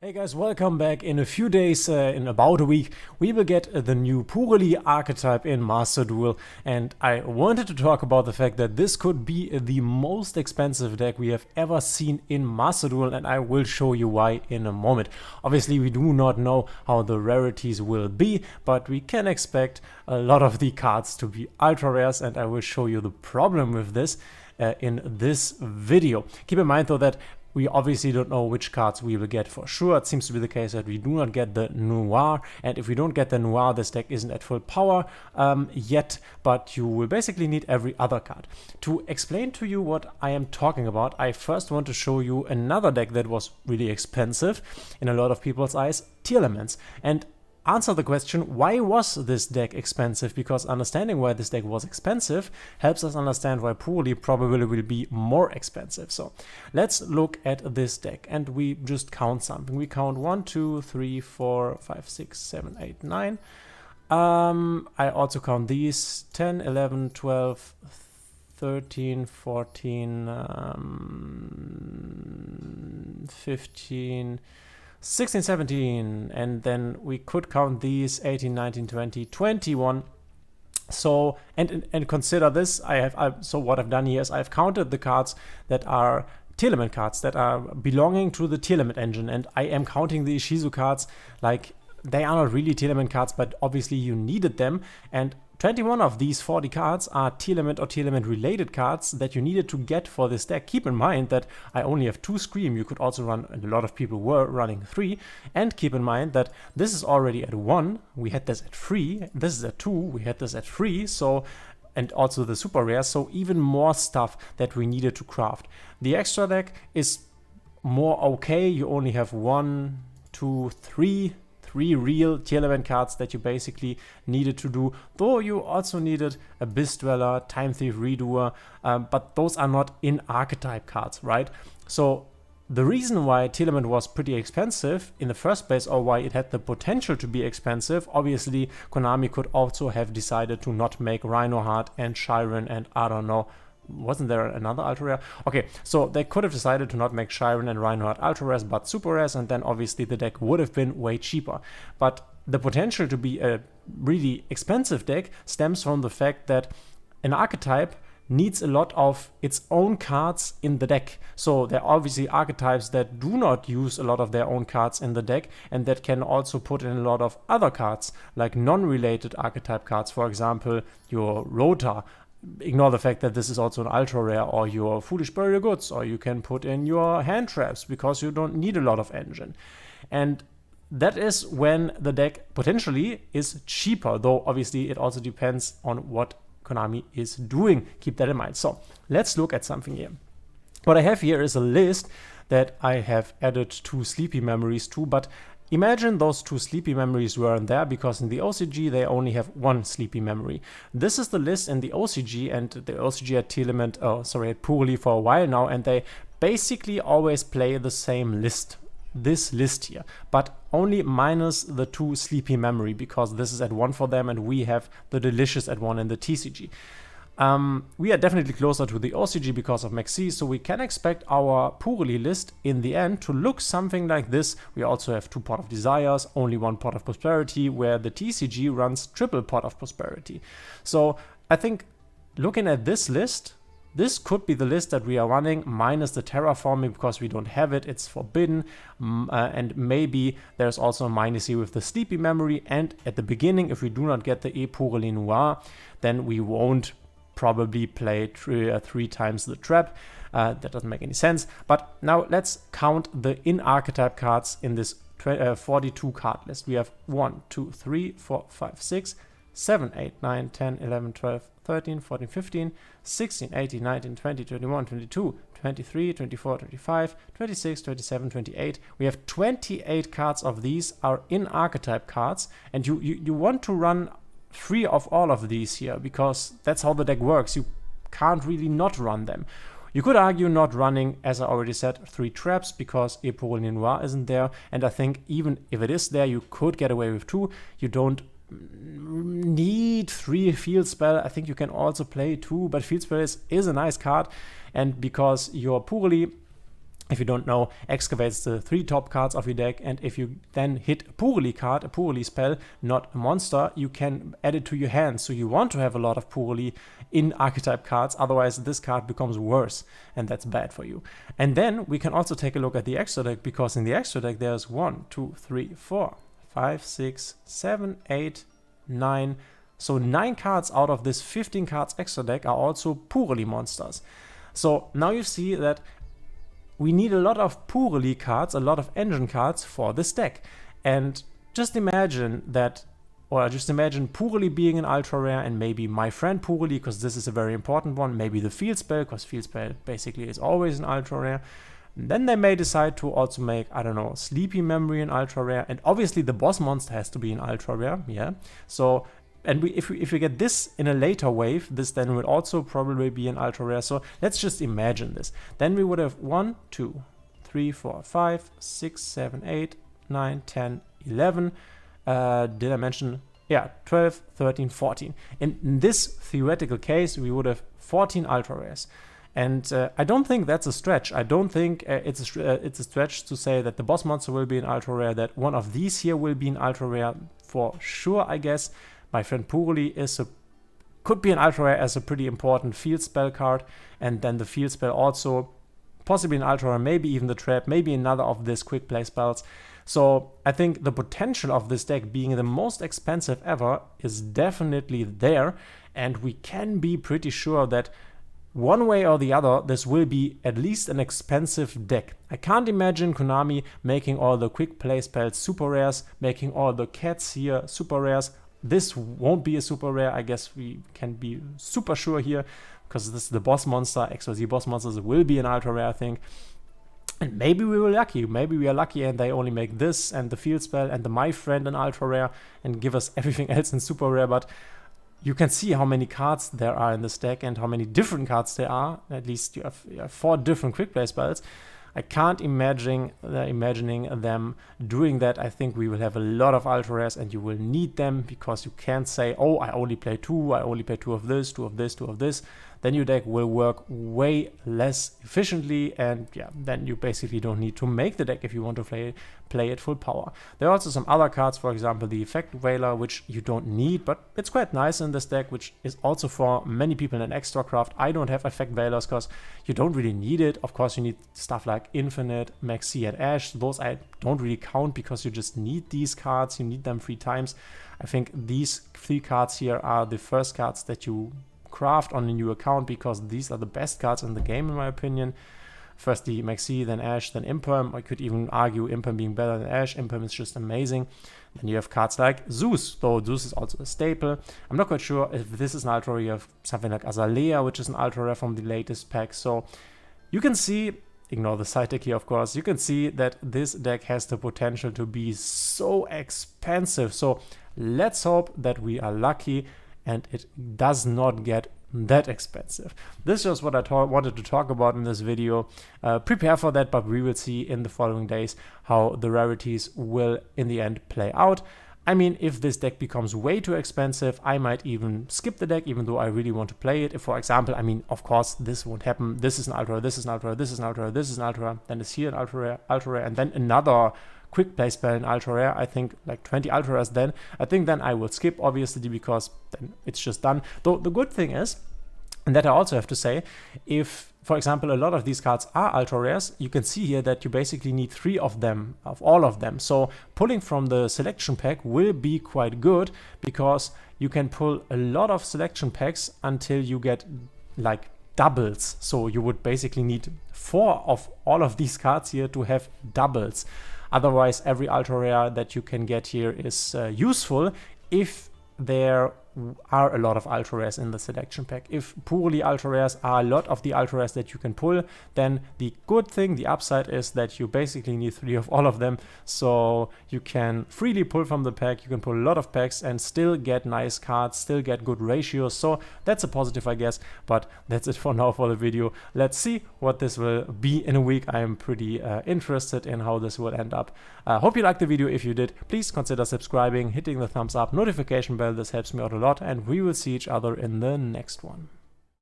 Hey guys, welcome back. In a few days, in about a week, we will get the new Purrely archetype in Master Duel, and I wanted to talk about the fact that this could be the most expensive deck we have ever seen in Master Duel, and I will show you why in a moment. Obviously, we do not know how the rarities will be, but we can expect a lot of the cards to be ultra rares, and I will show you the problem with this in this video. Keep in mind though that we obviously don't know which cards we will get for sure. It seems to be the case that we do not get the Noir, and if we don't get the Noir, this deck isn't at full power yet, but you will basically need every other card. To explain to you what I am talking about, I first want to show you another deck that was really expensive in a lot of people's eyes, Tearlaments, and answer the question, why was this deck expensive? Because understanding why this deck was expensive helps us understand why Purrely probably will be more expensive. So let's look at this deck and we just count something. We count 1, 2, 3, 4, 5, 6, 7, 8, 9. I also count these 10, 11, 12, 13, 14, 15, 16, 17, and then we could count these 18, 19, 20, 21. So, and consider this, so what I've done here is I've counted the cards that are Tearlament cards that are belonging to the Tearlament engine, and I am counting the Ishizu cards like they are not really Tearlament cards, but obviously you needed them, and 21 of these 40 cards are Tearlament or Tearlament related cards that you needed to get for this deck. Keep in mind that I only have 2 Scream, you could also run, and a lot of people were running 3, and keep in mind that this is already at 1, we had this at 3, this is at 2, we had this at 3, so, and also the super rare, so even more stuff that we needed to craft. The extra deck is more okay, you only have 1, 2, 3 real Tearlament cards that you basically needed to do, though you also needed Abyss Dweller, Time Thief Redoer, but those are not in archetype cards, right? So the reason why Tearlament was pretty expensive in the first place, or why it had the potential to be expensive, obviously Konami could also have decided to not make Rhinoheart and Chiron and I don't know, wasn't there another ultra rare? Okay, so they could have decided to not make Chiron and Rhinoheart ultra rares but super rares, and then obviously the deck would have been way cheaper. But the potential to be a really expensive deck stems from the fact that an archetype needs a lot of its own cards in the deck. So there are obviously archetypes that do not use a lot of their own cards in the deck, and that can also put in a lot of other cards, like non-related archetype cards, for example, your Rota. Ignore the fact that this is also an ultra rare, or your Foolish Burial Goods, or you can put in your hand traps because you don't need a lot of engine. And that is when the deck potentially is cheaper, though obviously it also depends on what Konami is doing. Keep that in mind. So let's look at something here. What I have here is a list that I have added 2 sleepy memories to, but imagine those 2 sleepy memories weren't there, because in the OCG they only have 1 sleepy memory. This is the list in the OCG, and the OCG at at Purrely for a while now, and they basically always play the same list. This list here, but only minus the 2 sleepy memory, because this is at 1 for them and we have the delicious at 1 in the TCG. We are definitely closer to the OCG because of Maxi, so we can expect our Purrely list in the end to look something like this. We also have 2 Pot of Desires, only 1 Pot of Prosperity, where the TCG runs triple Pot of Prosperity. So I think looking at this list, this could be the list that we are running, minus the terraforming, because we don't have it, it's forbidden, and maybe there's also a minus here with the sleepy memory, and at the beginning, if we do not get the Purrely Noir, then we won't probably play 3 times the trap. That doesn't make any sense. But now let's count the in-archetype cards in this 42 card list. We have 1, 2, 3, 4, 5, 6, 7, 8, 9, 10, 11, 12, 13, 14, 15, 16, 18, 19, 20, 21, 22, 23, 24, 25, 26, 27, 28. We have 28 cards of these are in-archetype cards, and you want to run 3 of all of these here, because that's how the deck works. You can't really not run them. You could argue not running, as I already said, 3 traps, because Purrely Noir isn't there, and I think even if it is there, you could get away with 2. You don't need 3 Field Spell. I think you can also play 2, but Field Spell is a nice card, and because your Purrely if you don't know, excavates the 3 top cards of your deck, and if you then hit a Purrely card, a Purrely spell, not a monster, you can add it to your hand. So you want to have a lot of Purrely in archetype cards, otherwise this card becomes worse, and that's bad for you. And then we can also take a look at the extra deck, because in the extra deck there's 1, 2, 3, 4, 5, 6, 7, 8, 9. So 9 cards out of this 15 cards extra deck are also Purrely monsters. So now you see that we need a lot of Purrely cards, a lot of engine cards for this deck. And just imagine that, or just imagine Purrely being an ultra rare, and maybe my friend Purrely, because this is a very important one, maybe the field spell, because field spell basically is always an ultra rare. And then they may decide to also make, I don't know, Sleepy Memory an ultra rare, and obviously the boss monster has to be an ultra rare, yeah. So, and if we get this in a later wave, this then will also probably be an ultra rare. So let's just imagine this. Then we would have 1, 2, 3, 4, 5, 6, 7, 8, 9, 10, 11. Did I mention? Yeah, 12, 13, 14. In this theoretical case, we would have 14 ultra rares. And I don't think that's a stretch. I don't think it's a stretch to say that the boss monster will be an ultra rare, that one of these here will be an ultra rare for sure, I guess. My friend Purrely could be an ultra rare as a pretty important field spell card, and then the field spell also possibly an ultra rare, maybe even the trap, maybe another of these quick play spells. So I think the potential of this deck being the most expensive ever is definitely there, and we can be pretty sure that one way or the other, this will be at least an expensive deck. I can't imagine Konami making all the quick play spells super rares, making all the cats here super rares. This won't be a super rare, I guess we can be super sure here, because this is the boss monster. XYZ boss monsters will be an ultra rare, I think. And maybe we were lucky. Maybe we are lucky and they only make this and the field spell and the My Friend an ultra rare and give us everything else in super rare. But you can see how many cards there are in this deck and how many different cards there are. At least you have 4 different quick play spells. I can't imagine imagining them doing that. I think we will have a lot of ultra rares, and you will need them, because you can't say, oh, I only play 2, I only play 2 of this, 2 of this, 2 of this. Then your deck will work way less efficiently, and yeah, then you basically don't need to make the deck if you want to play it full power. There are also some other cards, for example the Effect Whaler, which you don't need, but it's quite nice in this deck, which is also for many people an extra craft. I don't have Effect Whalers because you don't really need it. Of course you need stuff like Infinite, Maxi and Ash. Those I don't really count because you just need these cards, you need them 3 times. I think these 3 cards here are the first cards that you craft on a new account, because these are the best cards in the game in my opinion. First the Maxi, then Ash, then Imperm. I could even argue Imperm being better than Ash. Imperm is just amazing. Then you have cards like Zeus, though Zeus is also a staple. I'm not quite sure if this is an ultra rare. You have something like Azalea, which is an ultra rare from the latest pack. So you can see, ignore the side deck here of course, you can see that this deck has the potential to be so expensive. So let's hope that we are lucky and it does not get that expensive. This is what I wanted to talk about in this video. Prepare for that, but we will see in the following days how the rarities will in the end play out. I mean, if this deck becomes way too expensive, I might even skip the deck, even though I really want to play it. If, for example, I mean, of course, this won't happen. This is an ultra, this is an ultra, this is an ultra, this is an ultra, then it's here an ultra rare, and then another quick play spell in ultra rare. I think like 20 ultra rares then. I think then I will skip, obviously, because then it's just done. Though the good thing is, and that I also have to say, if, for example, a lot of these cards are ultra rares, you can see here that you basically need 3 of them, of all of them. So pulling from the selection pack will be quite good, because you can pull a lot of selection packs until you get like doubles. So you would basically need 4 of all of these cards here to have doubles. Otherwise, every ultra rare that you can get here is useful if there are a lot of ultra rares in the selection pack. If Purrely ultra rares are a lot of the ultra rares that you can pull, then the good thing, the upside, is that you basically need 3 of all of them, so you can freely pull from the pack. You can pull a lot of packs and still get nice cards, still get good ratios, so that's a positive, I guess. But that's it for now for the video. Let's see what this will be in a week. I am pretty interested in how this will end up. Hope you liked the video. If you did, please consider subscribing, hitting the thumbs up, notification bell. This helps me out a lot, and we will see each other in the next one.